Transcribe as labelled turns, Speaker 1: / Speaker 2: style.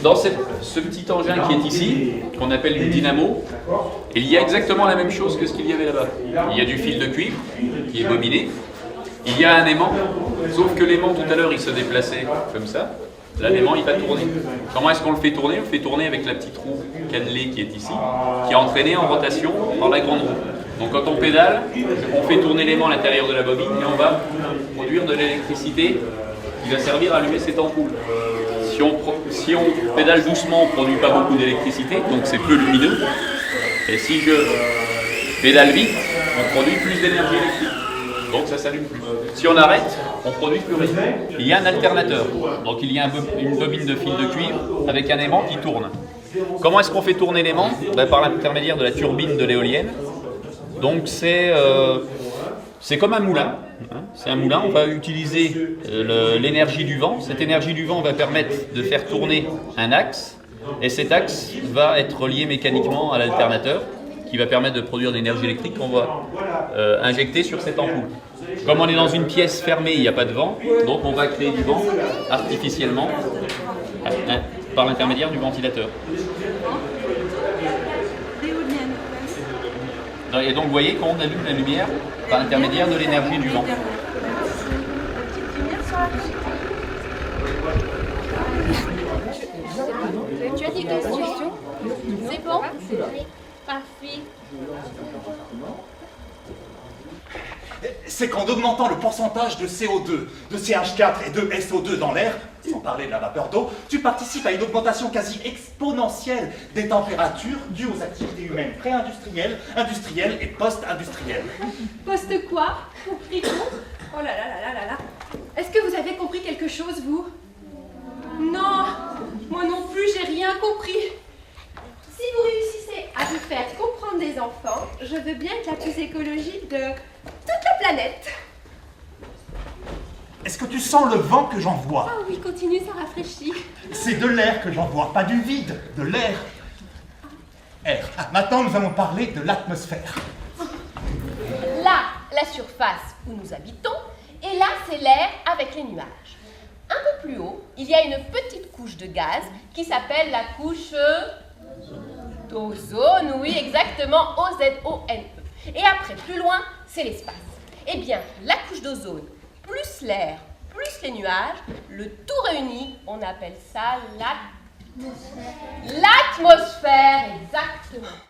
Speaker 1: Dans ce petit engin qui est ici, qu'on appelle une dynamo, il y a exactement la même chose que ce qu'il y avait là-bas. Il y a du fil de cuivre qui est bobiné, il y a un aimant, sauf que l'aimant tout à l'heure il se déplaçait comme ça, là l'aimant il va tourner. Comment est-ce qu'on le fait tourner? On le fait tourner avec la petite roue cannelée qui est ici, qui est entraînée en rotation par la grande roue. Donc quand on pédale, on fait tourner l'aimant à l'intérieur de la bobine et on va produire de l'électricité qui va servir à allumer cette ampoule. Si on pédale doucement, on ne produit pas beaucoup d'électricité, donc c'est peu lumineux. Et si je pédale vite, on produit plus d'énergie électrique. Donc ça s'allume plus. Si on arrête, on produit plus rien. Il y a un alternateur. Donc il y a une bobine de fil de cuivre avec un aimant qui tourne. Comment est-ce qu'on fait tourner l'aimant? Par l'intermédiaire de la turbine de l'éolienne. Donc c'est comme un moulin. C'est un moulin, on va utiliser l'énergie du vent. Cette énergie du vent va permettre de faire tourner un axe. Et cet axe va être relié mécaniquement à l'alternateur qui va permettre de produire de l'énergie électrique qu'on va injecter sur cette ampoule. Comme on est dans une pièce fermée, il n'y a pas de vent, donc on va créer du vent artificiellement par l'intermédiaire du ventilateur. Et donc vous voyez qu'on allume la lumière par l'intermédiaire de l'énergie du vent.
Speaker 2: Tu as des questions? C'est bon? Parfait.
Speaker 3: C'est qu'en augmentant le pourcentage de CO2, de CH4 et de SO2 dans l'air, sans parler de la vapeur d'eau, tu participes à une augmentation quasi exponentielle des températures dues aux activités humaines pré-industrielles, industrielles et post-industrielles.
Speaker 2: Poste quoi? Compris-vous? Oh là là là là là là. Est-ce que vous avez compris quelque chose, vous? Non, moi non plus, j'ai rien compris. Si vous réussissez à vous faire comprendre des enfants, je veux bien être la plus écologique de toute la planète.
Speaker 3: Est-ce que tu sens le vent que j'envoie?
Speaker 2: Ah oui, continue, ça rafraîchit.
Speaker 3: C'est de l'air que j'envoie, pas du vide, de l'air. Air. Maintenant, nous allons parler de l'atmosphère.
Speaker 2: Là, la surface où nous habitons, et là, c'est l'air avec les nuages. Un peu plus haut, il y a une petite couche de gaz qui s'appelle la couche d'ozone, oui, exactement, O-Z-O-N-E. Et après, plus loin, c'est l'espace. Eh bien, la couche d'ozone, plus l'air, plus les nuages, le tout réuni, on appelle ça l'atmosphère.